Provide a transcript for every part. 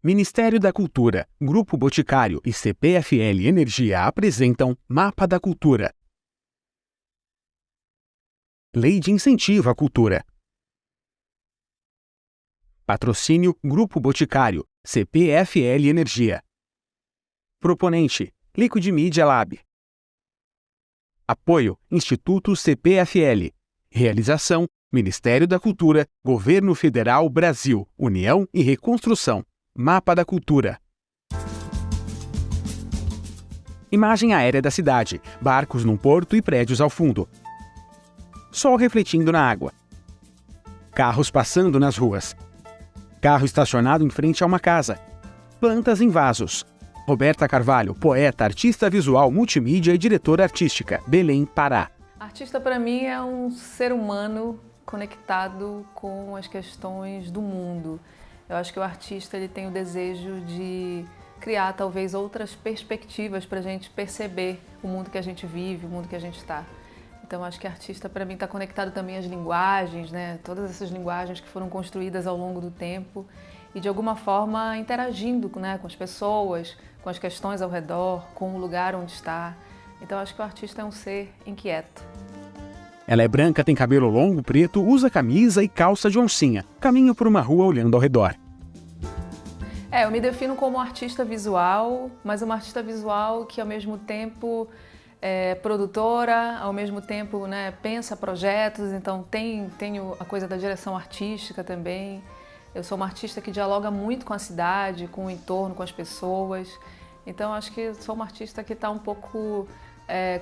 Ministério da Cultura, Grupo Boticário e CPFL Energia apresentam Mapa da Cultura. Lei de Incentivo à Cultura. Patrocínio Grupo Boticário, CPFL Energia. Proponente, Liquid Media Lab. Apoio, Instituto CPFL. Realização, Ministério da Cultura, Governo Federal Brasil, União e Reconstrução. Mapa da Cultura. Imagem aérea da cidade, barcos num porto e prédios ao fundo. Sol refletindo na água. Carros passando nas ruas. Carro estacionado em frente a uma casa. Plantas em vasos. Roberta Carvalho, poeta, artista visual, multimídia e diretora artística, Belém, Pará. Artista para mim é um ser humano conectado com as questões do mundo. Eu acho que o artista ele tem o desejo de criar talvez outras perspectivas para a gente perceber o mundo que a gente vive, o mundo que a gente está. Então acho que artista para mim está conectado também às linguagens, né? Todas essas linguagens que foram construídas ao longo do tempo e de alguma forma interagindo, né, com as pessoas, com as questões ao redor, com o lugar onde está. Então acho que o artista é um ser inquieto. Ela é branca, tem cabelo longo, preto, usa camisa e calça de oncinha. Caminha por uma rua olhando ao redor. Eu me defino como artista visual, mas uma artista visual que ao mesmo tempo é produtora, ao mesmo tempo, né, pensa projetos, então tenho a coisa da direção artística também. Eu sou uma artista que dialoga muito com a cidade, com o entorno, com as pessoas. Então acho que sou uma artista que está um pouco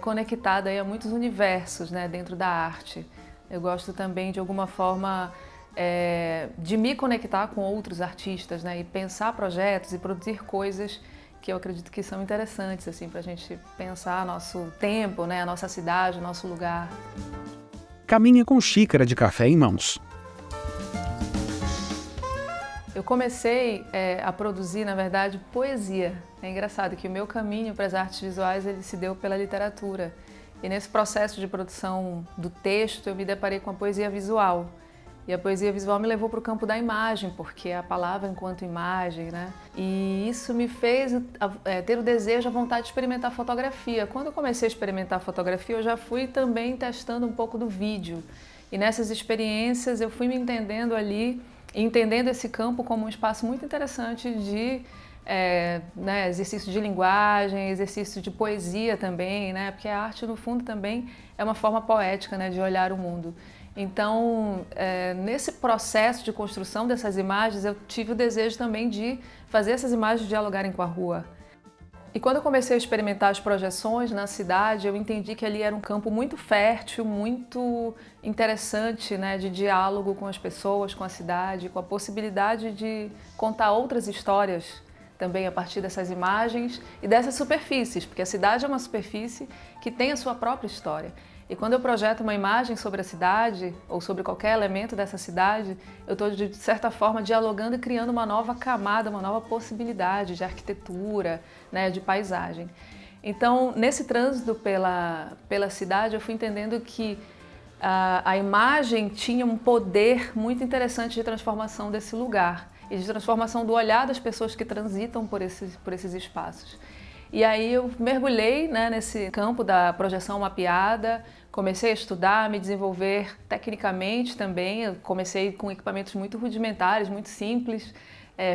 conectada aí a muitos universos, né, dentro da arte. Eu gosto também de alguma forma de me conectar com outros artistas, né, e pensar projetos e produzir coisas que eu acredito que são interessantes assim, para a gente pensar nosso tempo, né, a nossa cidade, o nosso lugar. Caminha com xícara de café em mãos. Eu comecei a produzir, na verdade, poesia. É engraçado que o meu caminho para as artes visuais ele se deu pela literatura. E nesse processo de produção do texto, eu me deparei com a poesia visual. E a poesia visual me levou para o campo da imagem, porque a palavra enquanto imagem, né? E isso me fez ter o desejo, a vontade de experimentar fotografia. Quando eu comecei a experimentar fotografia, eu já fui também testando um pouco do vídeo. E nessas experiências eu fui me entendendo ali, entendendo esse campo como um espaço muito interessante de né, exercício de linguagem, exercício de poesia também, né, porque a arte no fundo também é uma forma poética, né, de olhar o mundo. Então, nesse processo de construção dessas imagens, eu tive o desejo também de fazer essas imagens dialogarem com a rua. E quando eu comecei a experimentar as projeções na cidade, eu entendi que ali era um campo muito fértil, muito interessante, né, de diálogo com as pessoas, com a cidade, com a possibilidade de contar outras histórias também a partir dessas imagens e dessas superfícies, porque a cidade é uma superfície que tem a sua própria história. E quando eu projeto uma imagem sobre a cidade ou sobre qualquer elemento dessa cidade, eu estou, de certa forma, dialogando e criando uma nova camada, uma nova possibilidade de arquitetura, né, de paisagem. Então, nesse trânsito pela cidade, eu fui entendendo que a imagem tinha um poder muito interessante de transformação desse lugar e de transformação do olhar das pessoas que transitam por esses espaços. E aí eu mergulhei, né, nesse campo da projeção mapeada, comecei a estudar, me desenvolver tecnicamente também. Eu comecei com equipamentos muito rudimentares, muito simples,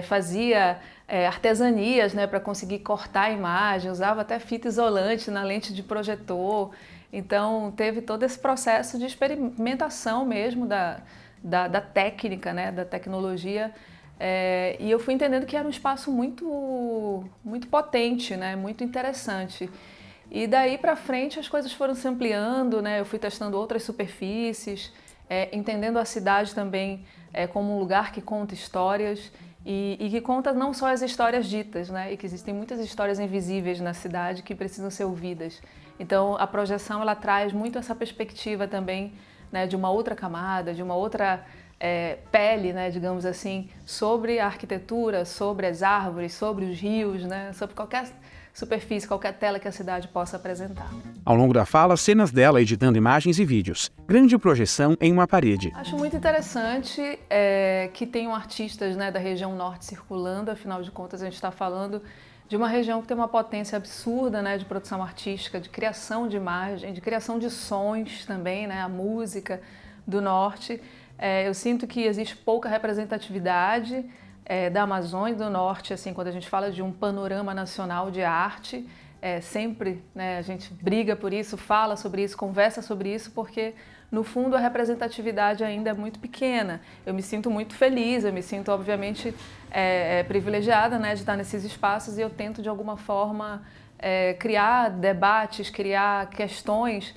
fazia artesanias, né, para conseguir cortar a imagem, usava até fita isolante na lente de projetor. Então teve todo esse processo de experimentação mesmo da técnica, né, da tecnologia. E eu fui entendendo que era um espaço muito potente, né? Muito interessante. E daí para frente as coisas foram se ampliando, né? Eu fui testando outras superfícies, entendendo a cidade também como um lugar que conta histórias e que conta não só as histórias ditas, né? E que existem muitas histórias invisíveis na cidade que precisam ser ouvidas. Então a projeção ela traz muito essa perspectiva também, né? De uma outra camada, de uma outra pele, né, digamos assim, sobre a arquitetura, sobre as árvores, sobre os rios, né, sobre qualquer superfície, qualquer tela que a cidade possa apresentar. Ao longo da fala, cenas dela editando imagens e vídeos. Grande projeção em uma parede. Acho muito interessante que tenham artistas, né, da região norte circulando, afinal de contas a gente está falando de uma região que tem uma potência absurda, né, de produção artística, de criação de imagem, de criação de sons também, né, a música do norte. Eu sinto que existe pouca representatividade da Amazônia do Norte, assim, quando a gente fala de um panorama nacional de arte, sempre, né, a gente briga por isso, fala sobre isso, conversa sobre isso, porque no fundo a representatividade ainda é muito pequena. Eu me sinto muito feliz, eu me sinto obviamente privilegiada, né, de estar nesses espaços, e eu tento de alguma forma criar debates, criar questões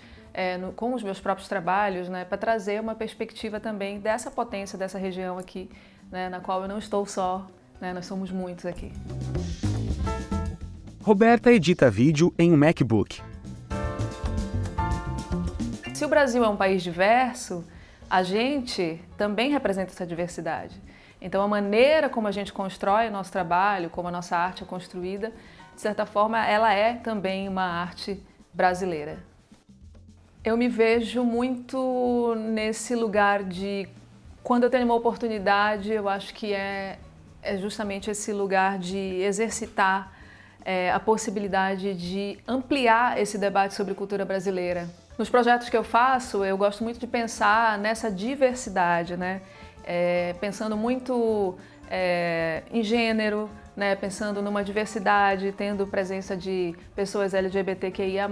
com os meus próprios trabalhos, né, para trazer uma perspectiva também dessa potência dessa região aqui, né, na qual eu não estou só, né, nós somos muitos aqui. Roberta edita vídeo em um MacBook. Se o Brasil é um país diverso, a gente também representa essa diversidade. Então a maneira como a gente constrói o nosso trabalho, como a nossa arte é construída, de certa forma ela é também uma arte brasileira. Eu me vejo muito nesse lugar de, quando eu tenho uma oportunidade, eu acho que é justamente esse lugar de exercitar a possibilidade de ampliar esse debate sobre cultura brasileira. Nos projetos que eu faço, eu gosto muito de pensar nessa diversidade, né? Pensando muito em gênero, né? Pensando numa diversidade, tendo presença de pessoas LGBTQIA+.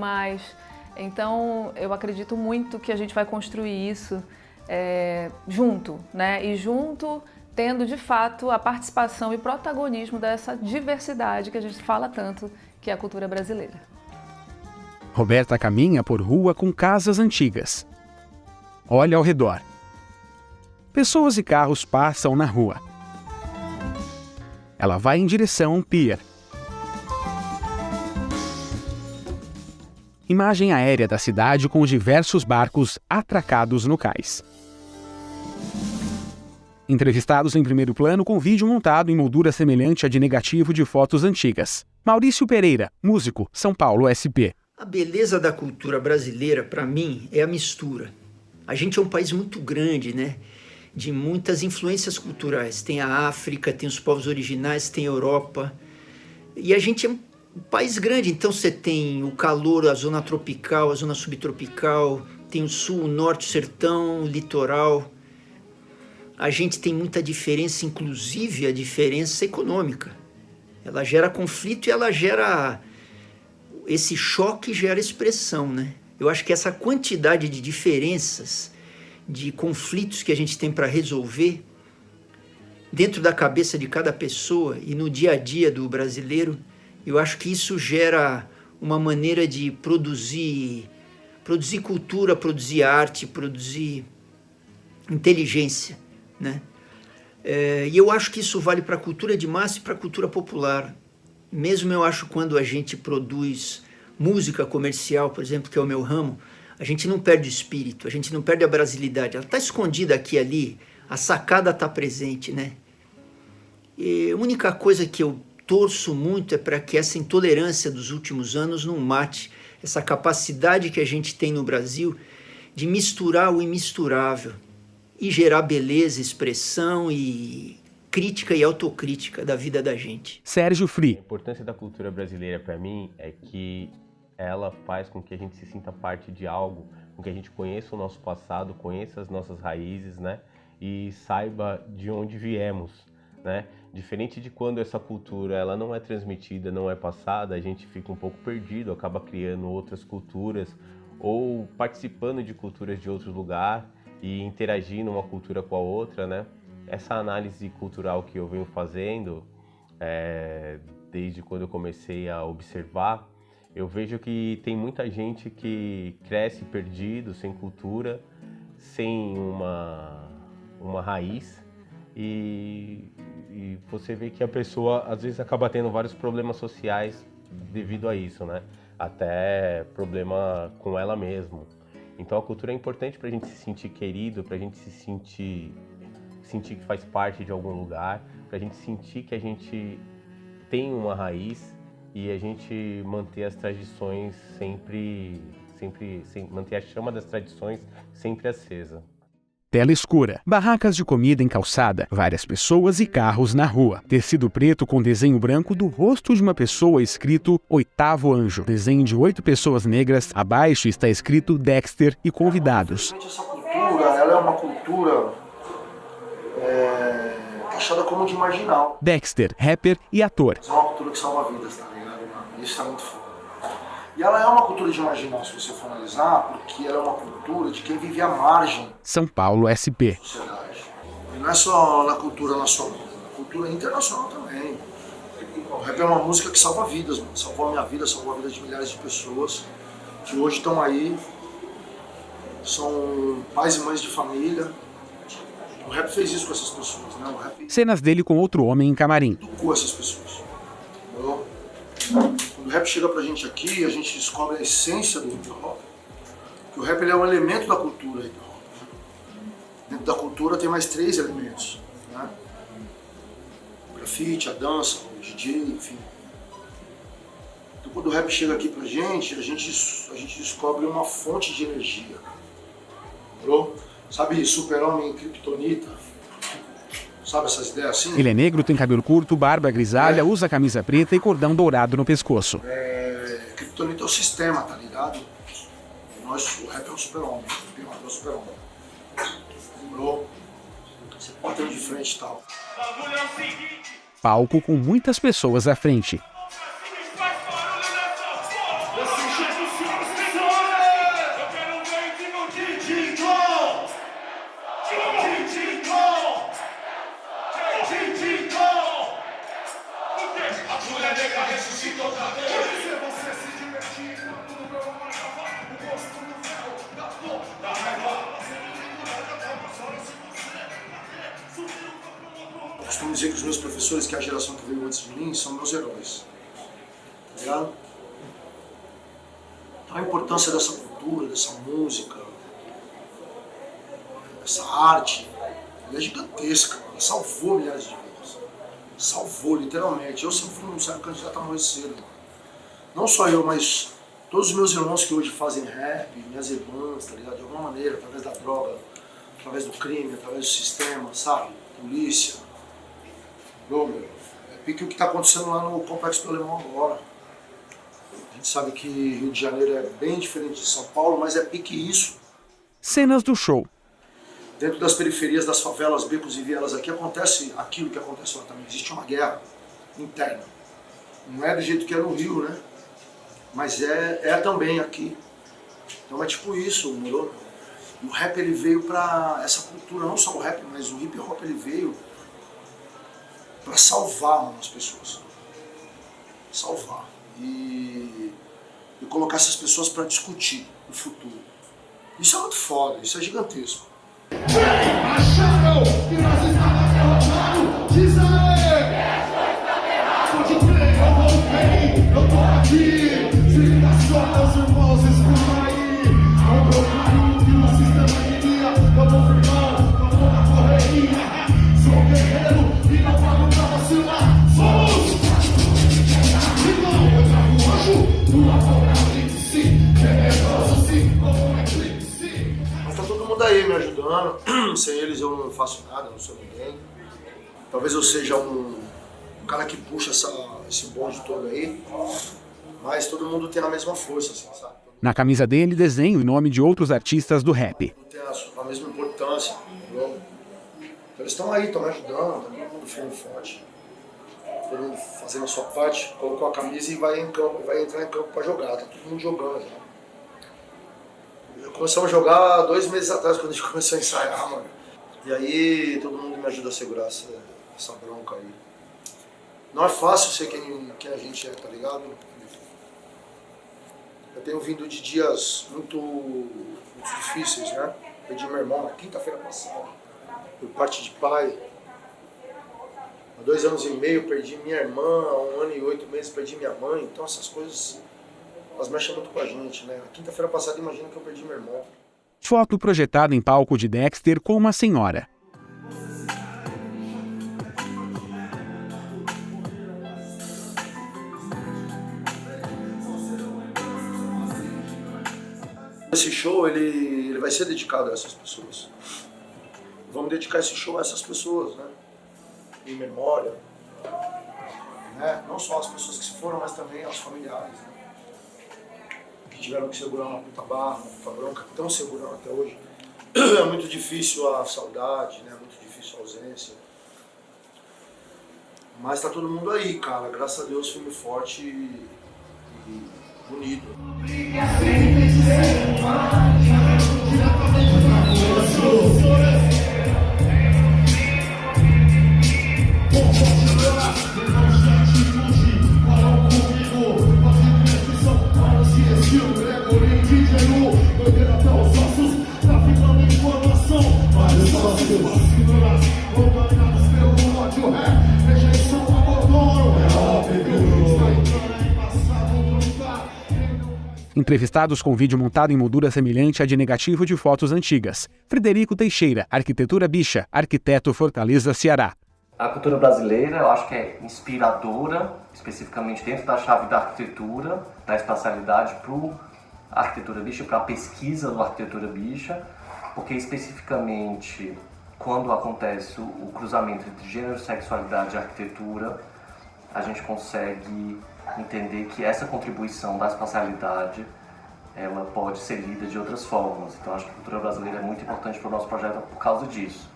Então, eu acredito muito que a gente vai construir isso junto, né? E junto, tendo de fato a participação e protagonismo dessa diversidade que a gente fala tanto, que é a cultura brasileira. Roberta caminha por rua com casas antigas. Olha ao redor. Pessoas e carros passam na rua. Ela vai em direção a um pier. Imagem aérea da cidade com diversos barcos atracados no cais. Entrevistados em primeiro plano com vídeo montado em moldura semelhante à de negativo de fotos antigas. Maurício Pereira, músico, São Paulo, SP. A beleza da cultura brasileira, para mim, é a mistura. A gente é um país muito grande, né? De muitas influências culturais. Tem a África, tem os povos originais, tem a Europa. E a gente é um país grande, então você tem o calor, a zona tropical, a zona subtropical, tem o sul, o norte, o sertão, o litoral. A gente tem muita diferença, inclusive a diferença econômica. Ela gera conflito e ela gera... Esse choque gera expressão, né? Eu acho que essa quantidade de diferenças, de conflitos que a gente tem para resolver dentro da cabeça de cada pessoa e no dia a dia do brasileiro, eu acho que isso gera uma maneira de produzir cultura, produzir arte, produzir inteligência, né? E eu acho que isso vale para a cultura de massa e para a cultura popular. Mesmo eu acho quando a gente produz música comercial, por exemplo, que é o meu ramo, a gente não perde o espírito, a gente não perde a brasilidade. Ela está escondida aqui e ali, a sacada está presente, né? E a única coisa que eu torço muito é para que essa intolerância dos últimos anos não mate essa capacidade que a gente tem no Brasil de misturar o imisturável e gerar beleza, expressão e crítica e autocrítica da vida da gente. Sérgio Fri. A importância da cultura brasileira para mim é que ela faz com que a gente se sinta parte de algo, com que a gente conheça o nosso passado, conheça as nossas raízes, né? E saiba de onde viemos, né? Diferente de quando essa cultura ela não é transmitida, não é passada, a gente fica um pouco perdido, acaba criando outras culturas ou participando de culturas de outro lugar e interagindo uma cultura com a outra, né? Essa análise cultural que eu venho fazendo, desde quando eu comecei a observar, eu vejo que tem muita gente que cresce perdido, sem cultura, sem uma raiz, e você vê que a pessoa às vezes acaba tendo vários problemas sociais devido a isso, né? Até problema com ela mesma. Então a cultura é importante para a gente se sentir querido, para a gente se sentir sentir que faz parte de algum lugar, pra gente sentir que a gente tem uma raiz e a gente manter as tradições sempre manter a chama das tradições sempre acesa. Tela escura, barracas de comida em calçada, várias pessoas e carros na rua. Tecido preto com desenho branco do rosto de uma pessoa escrito Oitavo Anjo. Desenho de 8 pessoas negras, abaixo está escrito Dexter e convidados. Essa cultura, ela é uma cultura taxada como de marginal. Dexter, rapper e ator. É uma cultura que salva vidas, tá ligado? Isso é muito foda. E ela é uma cultura de marginal, se você for analisar, porque ela é uma cultura de quem vive à margem São Paulo, SP. da sociedade. E não é só na cultura nacional, na cultura internacional também. O rap é uma música que salva vidas, mano. Salvou a minha vida, salvou a vida de milhares de pessoas que hoje estão aí, são pais e mães de família. O rap fez isso com essas pessoas, né? O rap Cenas dele com outro homem em camarim. educou essas pessoas. Entendeu? Quando o rap chega pra gente aqui, a gente descobre a essência do hip hop. Que o rap ele é um elemento da cultura hip hop. Né? Dentro da cultura tem mais 3 elementos. Né? O grafite, a dança, o DJ, enfim. Então quando o rap chega aqui pra gente, a gente descobre uma fonte de energia. Entendeu? Sabe Super-Homem, Kryptonita? Sabe essas ideias assim? Ele é negro, tem cabelo curto, barba grisalha, usa camisa preta e cordão dourado no pescoço. Kryptonita é o sistema, tá ligado? O rap é o super-homem, o hip hop é o super-homem. Lembrou? Você pode ter de frente e tal. Palco com muitas pessoas à frente. Eu costumo dizer que os meus professores, que é a geração que veio antes de mim, são meus heróis. Tá ligado? Então a importância dessa cultura, dessa música, dessa arte, ela é gigantesca. Ela salvou milhares de vidas. Salvou, literalmente. Eu sempre fui um certo candidato a morrer cedo. Não só eu, mas todos os meus irmãos que hoje fazem rap, minhas irmãs, tá ligado? De alguma maneira, através da droga, através do crime, através do sistema, sabe? Polícia. É pique o que está acontecendo lá no Complexo do Alemão agora. A gente sabe que Rio de Janeiro é bem diferente de São Paulo, mas é pique isso. Cenas do show. Dentro das periferias, das favelas, becos e vielas aqui, acontece aquilo que acontece lá também. Existe uma guerra interna. Não é do jeito que é no Rio, né? Mas é também aqui. Então é tipo isso, mudou. O rap ele veio pra essa cultura, não só o rap, mas o hip hop ele veio pra salvar, mano, as pessoas. Salvar. E colocar essas pessoas pra discutir o futuro. Isso é muito foda, isso é gigantesco. Acharam que nós estávamos derrotados? Diz aí! Pode crer, eu voltei, eu tô aqui. Se liga só, meus irmãos, escuta aí. O meu caminho que o sistema queria. Eu vou firmão, eu vou na correria. Sou guerreiro e não pago pra vacilar. Somos! Irmão, eu trago o anjo do apocalipse. Tenebroso sim, como um eclipse. Mas tá todo mundo aí me ajudando. Sem eles eu não faço nada, não sou ninguém. Talvez eu seja um cara que puxa esse bonde todo aí. Mas todo mundo tem a mesma força, assim, sabe? Na camisa dele, desenho e nome de outros artistas do rap. Não tem a mesma importância, entendeu? Então eles estão aí, estão me ajudando, tá todo mundo firme e forte. Todo mundo fazendo a sua parte, colocou a camisa e vai em campo, vai entrar em campo pra jogar, tá todo mundo jogando já. Começamos a jogar 2 meses atrás, quando a gente começou a ensaiar, mano. E aí todo mundo me ajuda a segurar essa bronca aí. Não é fácil ser quem a gente é, tá ligado? Eu tenho vindo de dias muito difíceis, né? Perdi meu irmão na quinta-feira passada, por parte de pai. Há 2 anos e meio perdi minha irmã, há 1 ano e 8 meses perdi minha mãe. Então essas coisas, elas mexem muito com a gente, né? Na quinta-feira passada, imagina que eu perdi meu irmão. Foto projetada em palco de Dexter com uma senhora. Esse show, ele vai ser dedicado a essas pessoas. Vamos dedicar esse show a essas pessoas, né? Em memória. Né? Não só as pessoas que se foram, mas também aos familiares. Né? Que tiveram que segurar uma puta barra, uma puta bronca, que estão segurando até hoje. É muito difícil a saudade, né? É muito difícil a ausência. Mas tá todo mundo aí, cara. Graças a Deus, filme forte e bonito. Entrevistados com vídeo montado em moldura semelhante à de negativo de fotos antigas. Frederico Teixeira, Arquitetura Bicha, arquiteto Fortaleza, Ceará. A cultura brasileira, eu acho que é inspiradora, especificamente dentro da chave da arquitetura, da espacialidade para a arquitetura bicha, para a pesquisa da arquitetura bicha, porque especificamente quando acontece o cruzamento entre gênero, sexualidade e arquitetura, a gente consegue entender que essa contribuição da espacialidade ela pode ser lida de outras formas. Então acho que a cultura brasileira é muito importante para o nosso projeto por causa disso.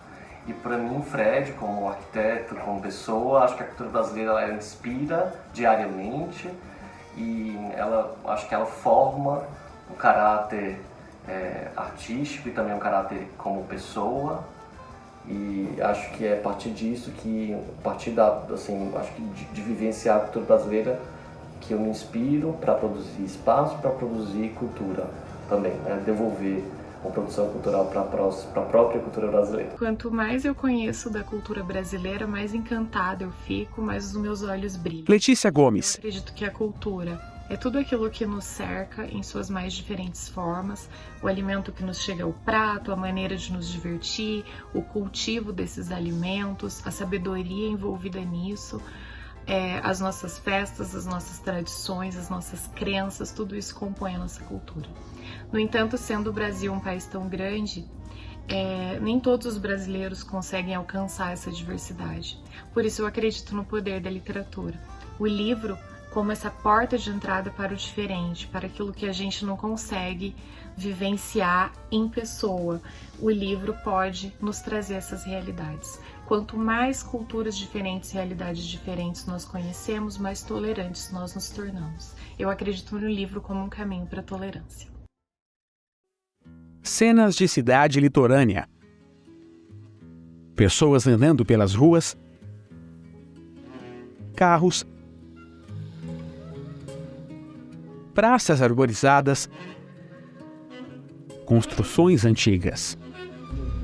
E para mim, Fred, como arquiteto, como pessoa, acho que a cultura brasileira ela inspira diariamente e acho que ela forma um caráter artístico e também um caráter como pessoa. E acho que é a partir disso que, a partir acho que de vivenciar a cultura brasileira, que eu me inspiro para produzir espaço, para produzir cultura também, né? Devolver uma produção cultural para a própria cultura brasileira. Quanto mais eu conheço da cultura brasileira, mais encantada eu fico, mais os meus olhos brilham. Letícia Gomes. Eu acredito que a cultura é tudo aquilo que nos cerca em suas mais diferentes formas, o alimento que nos chega ao prato, a maneira de nos divertir, o cultivo desses alimentos, a sabedoria envolvida nisso, as nossas festas, as nossas tradições, as nossas crenças, tudo isso compõe a nossa cultura. No entanto, sendo o Brasil um país tão grande, nem todos os brasileiros conseguem alcançar essa diversidade. Por isso eu acredito no poder da literatura. O livro como essa porta de entrada para o diferente, para aquilo que a gente não consegue vivenciar em pessoa. O livro pode nos trazer essas realidades. Quanto mais culturas diferentes, realidades diferentes nós conhecemos, mais tolerantes nós nos tornamos. Eu acredito no livro como um caminho para a tolerância. Cenas de cidade litorânea. Pessoas andando pelas ruas, carros, praças arborizadas, construções antigas.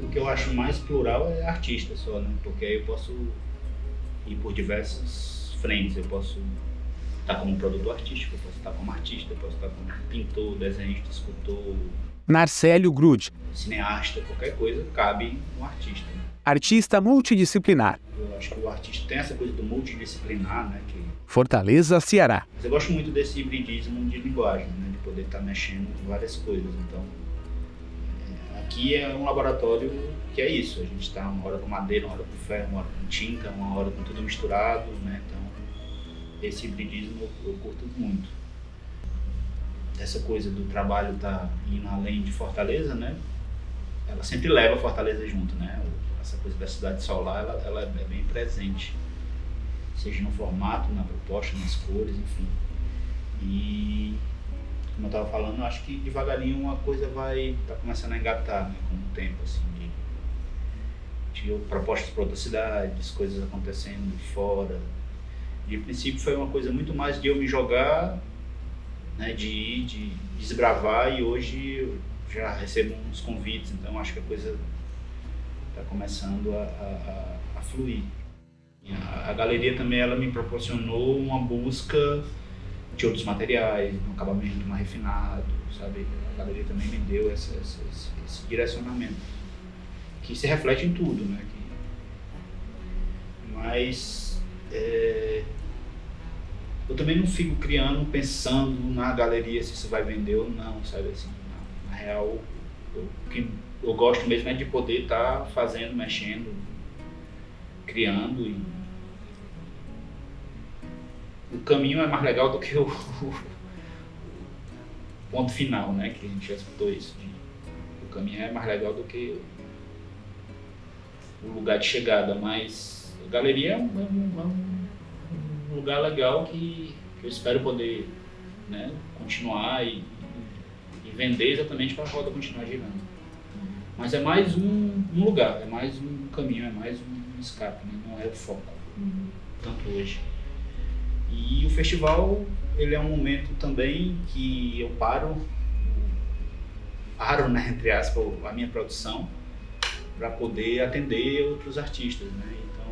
O que eu acho mais plural é artista só, né? Porque aí eu posso ir por diversas frentes. Eu posso estar como produtor artístico, eu posso estar como artista, eu posso estar como pintor, desenhista, escultor, Narcélio Grude. cineasta, qualquer coisa cabe um artista. Né? Artista multidisciplinar. Eu acho que o artista tem essa coisa do multidisciplinar, né? Fortaleza, Ceará. Mas eu gosto muito desse hibridismo de linguagem, né? De poder estar mexendo com várias coisas. Então, aqui é um laboratório que é isso. A gente está uma hora com madeira, uma hora com ferro, uma hora com tinta, uma hora com tudo misturado, né? Então, esse hibridismo eu curto muito. Essa coisa do trabalho tá indo além de Fortaleza, né? Ela sempre leva Fortaleza junto, né? Essa coisa da cidade solar, ela é bem presente. Seja no formato, na proposta, nas cores, enfim. E, como eu estava falando, eu acho que devagarinho uma coisa tá começando a engatar, né? Com o tempo, assim, de propostas para outras cidades, coisas acontecendo de fora. De princípio foi uma coisa muito mais de eu me jogar, né? De ir, de desbravar, e hoje eu já recebo uns convites, então acho que a coisa está começando a fluir. A galeria também ela me proporcionou uma busca de outros materiais, um acabamento mais refinado, sabe? A galeria também me deu esse direcionamento, que se reflete em tudo, né? Mas eu também não fico criando, pensando na galeria se isso vai vender ou não, sabe? Assim, na real, o que eu gosto mesmo é de poder estar fazendo, mexendo, criando. E o caminho é mais legal do que o ponto final, né? Que a gente já escutou isso. O caminho é mais legal do que o lugar de chegada, mas a galeria é um lugar legal que eu espero poder, né, continuar e vender exatamente para a roda continuar girando. Mas é mais um lugar, é mais um caminho, é mais um escape, né? Não é o foco, tanto hoje. E o festival, ele é um momento também que eu paro, né, entre aspas, a minha produção para poder atender outros artistas, né? Então,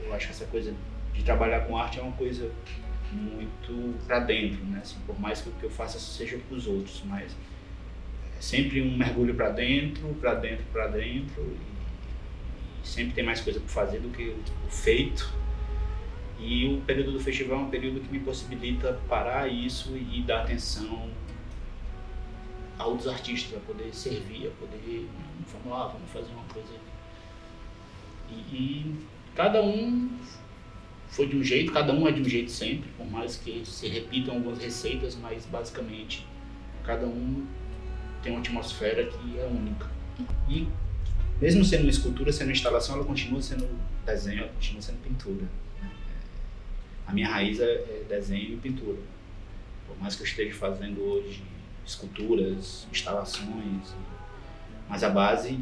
eu acho que essa coisa de trabalhar com arte é uma coisa muito para dentro, né? Assim, por mais que o que eu faça seja para os outros, mas é sempre um mergulho para dentro, e sempre tem mais coisa para fazer do que o feito. E o período do festival é um período que me possibilita parar isso e dar atenção a outros artistas, a poder servir, a poder, vamos lá, vamos fazer uma coisa. E cada um foi de um jeito, cada um é de um jeito sempre, por mais que se repitam algumas receitas, mas basicamente cada um tem uma atmosfera que é única. E mesmo sendo escultura, sendo instalação, ela continua sendo desenho, ela continua sendo pintura. A minha raiz é desenho e pintura. Por mais que eu esteja fazendo hoje esculturas, instalações, mas a base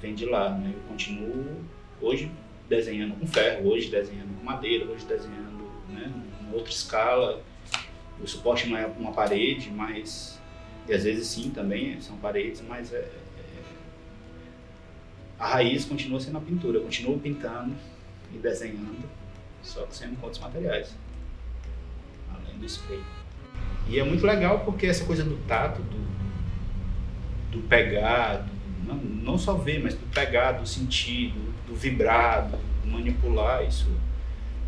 vem de lá, né? Eu continuo hoje desenhando com ferro, hoje desenhando com madeira, hoje desenhando, né, em outra escala. O suporte não é uma parede, mas, e às vezes sim também são paredes, mas a raiz continua sendo a pintura. Eu continuo pintando e desenhando, só que sendo com outros materiais, além do spray. E é muito legal porque essa coisa do tato, do pegar, não só ver, mas do pegar, do sentir, do vibrar, do manipular, isso,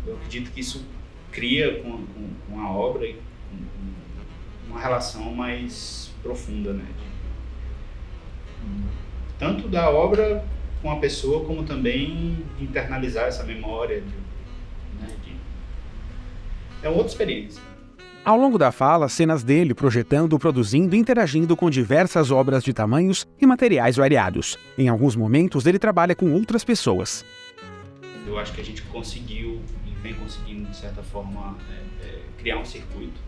eu acredito que isso cria com a obra uma relação mais profunda, né? Tanto da obra com a pessoa, como também de internalizar essa memória, é outra experiência. Ao longo da fala, cenas dele projetando, produzindo e interagindo com diversas obras de tamanhos e materiais variados. Em alguns momentos, ele trabalha com outras pessoas. Eu acho que a gente conseguiu e vem conseguindo, de certa forma, criar um circuito.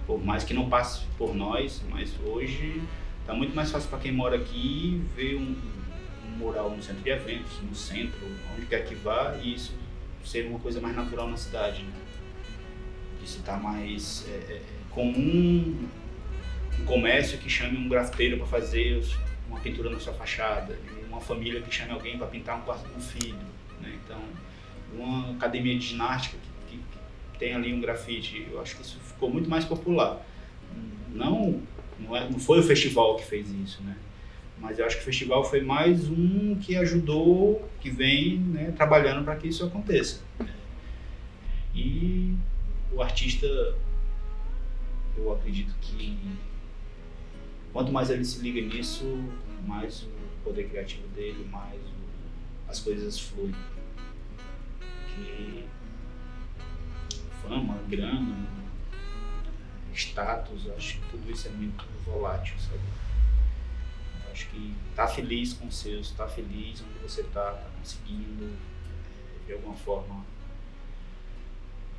Por mais que não passe por nós, mas hoje está muito mais fácil para quem mora aqui ver um mural no centro de eventos, no centro, onde quer que vá, e isso ser uma coisa mais natural na cidade, né? Isso está mais comum, um comércio que chame um grafiteiro para fazer uma pintura na sua fachada, uma família que chame alguém para pintar um quarto com um filho, né? Então, uma academia de ginástica que tem ali um grafite, eu acho que isso ficou muito mais popular. Não foi o festival que fez isso, né? Mas eu acho que o festival foi mais um que ajudou, que vem, né, trabalhando para que isso aconteça. E o artista, eu acredito que quanto mais ele se liga nisso, mais o poder criativo dele, mais as coisas fluem. Porque fama, grana, status, eu acho que tudo isso é muito volátil, sabe? Eu acho que tá feliz com os seus, tá feliz onde você tá conseguindo, de alguma forma,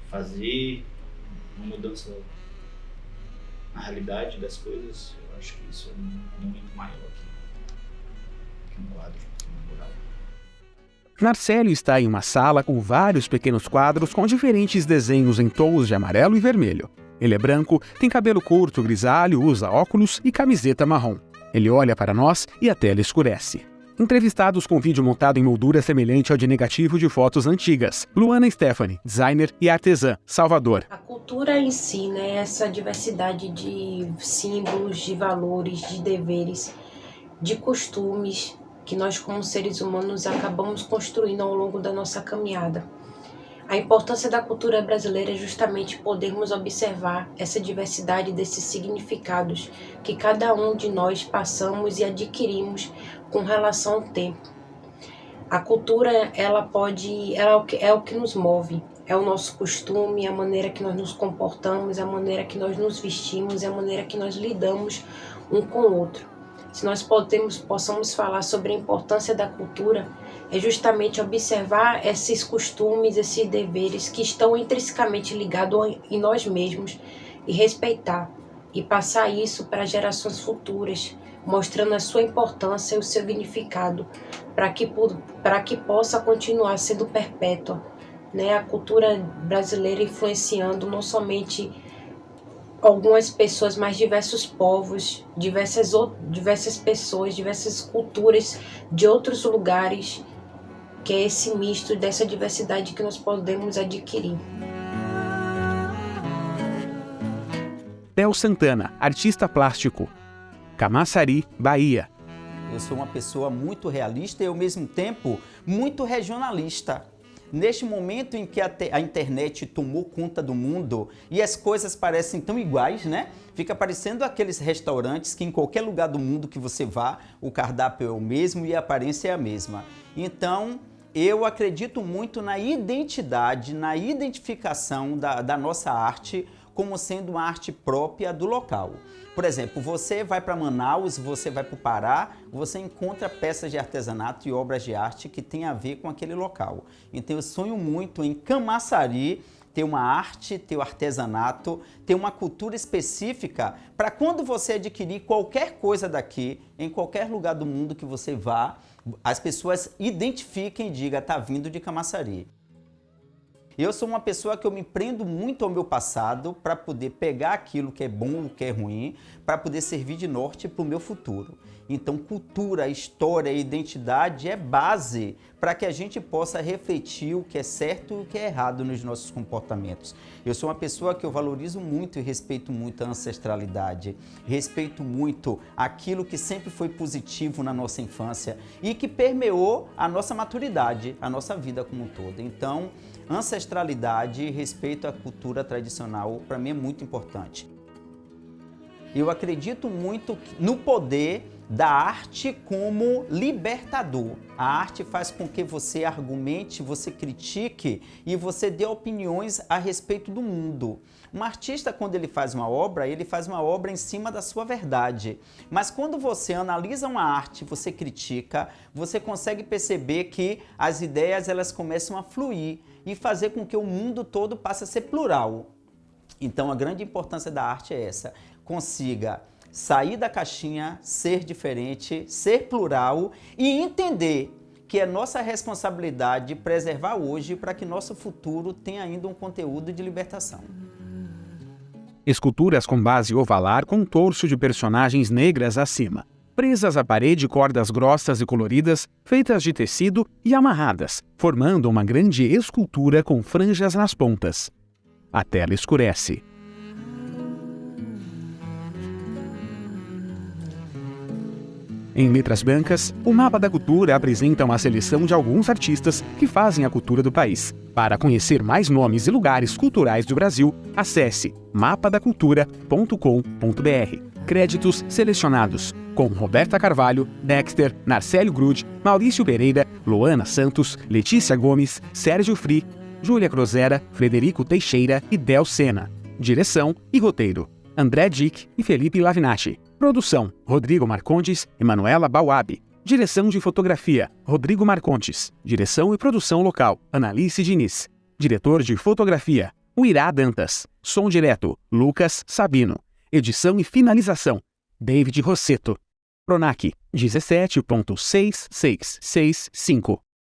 fazer uma mudança na realidade das coisas. Eu acho que isso é muito maior que um quadro, que um mural. Narcélio está em uma sala com vários pequenos quadros com diferentes desenhos em tons de amarelo e vermelho. Ele é branco, tem cabelo curto grisalho, usa óculos e camiseta marrom. Ele olha para nós e a tela escurece. Entrevistados com vídeo montado em moldura semelhante ao de negativo de fotos antigas. Luana Stephanie, designer e artesã, Salvador. A cultura em si, né, essa diversidade de símbolos, de valores, de deveres, de costumes que nós como seres humanos acabamos construindo ao longo da nossa caminhada. A importância da cultura brasileira é justamente podermos observar essa diversidade desses significados que cada um de nós passamos e adquirimos com relação ao tempo. A cultura, é o que nos move, é o nosso costume, a maneira que nós nos comportamos, a maneira que nós nos vestimos, a maneira que nós lidamos um com o outro. Se nós possamos falar sobre a importância da cultura, é justamente observar esses costumes, esses deveres que estão intrinsecamente ligados em nós mesmos e respeitar e passar isso para gerações futuras, mostrando a sua importância e o seu significado para que possa continuar sendo perpétua, né? A cultura brasileira influenciando não somente algumas pessoas, mas diversos povos, diversas pessoas, diversas culturas de outros lugares, que é esse misto dessa diversidade que nós podemos adquirir. Theo Santana, artista plástico. Camaçari, Bahia. Eu sou uma pessoa muito realista e, ao mesmo tempo, muito regionalista. Neste momento em que a internet tomou conta do mundo e as coisas parecem tão iguais, né? Fica parecendo aqueles restaurantes que em qualquer lugar do mundo que você vá, o cardápio é o mesmo e a aparência é a mesma. Então, eu acredito muito na identidade, na identificação da nossa arte como sendo uma arte própria do local. Por exemplo, você vai para Manaus, você vai para o Pará, você encontra peças de artesanato e obras de arte que tem a ver com aquele local. Então eu sonho muito em Camaçari ter uma arte, ter o artesanato, ter uma cultura específica para quando você adquirir qualquer coisa daqui, em qualquer lugar do mundo que você vá, as pessoas identifiquem e digam, está vindo de Camaçari. Eu sou uma pessoa que eu me prendo muito ao meu passado para poder pegar aquilo que é bom ou que é ruim, para poder servir de norte para o meu futuro. Então, cultura, história e identidade é base para que a gente possa refletir o que é certo e o que é errado nos nossos comportamentos. Eu sou uma pessoa que eu valorizo muito e respeito muito a ancestralidade, respeito muito aquilo que sempre foi positivo na nossa infância e que permeou a nossa maturidade, a nossa vida como um todo. Então, ancestralidade e respeito à cultura tradicional, para mim, é muito importante. Eu acredito muito no poder da arte como libertador. A arte faz com que você argumente, você critique e você dê opiniões a respeito do mundo. Um artista, quando ele faz uma obra em cima da sua verdade. Mas quando você analisa uma arte, você critica, você consegue perceber que as ideias elas começam a fluir e fazer com que o mundo todo passe a ser plural. Então a grande importância da arte é essa, consiga sair da caixinha, ser diferente, ser plural e entender que é nossa responsabilidade preservar hoje para que nosso futuro tenha ainda um conteúdo de libertação. Esculturas com base ovalar com torso de personagens negras acima, presas à parede cordas grossas e coloridas, feitas de tecido e amarradas, formando uma grande escultura com franjas nas pontas. A tela escurece. Em letras brancas, o Mapa da Cultura apresenta uma seleção de alguns artistas que fazem a cultura do país. Para conhecer mais nomes e lugares culturais do Brasil, acesse mapadacultura.com.br. Créditos selecionados, com Roberta Carvalho, Dexter, Narcélio Grude, Maurício Pereira, Luana Santos, Letícia Gomes, Sérgio Fri, Júlia Crozera, Frederico Teixeira e Del Sena. Direção e roteiro, André Dick e Felipe Lavinati. Produção, Rodrigo Marcondes e Manuela Bauab. Direção de fotografia, Rodrigo Marcondes. Direção e produção local, Analice Diniz. Diretor de fotografia, Uirá Dantas. Som direto, Lucas Sabino. Edição e finalização, David Rosseto. Pronac 17.6665.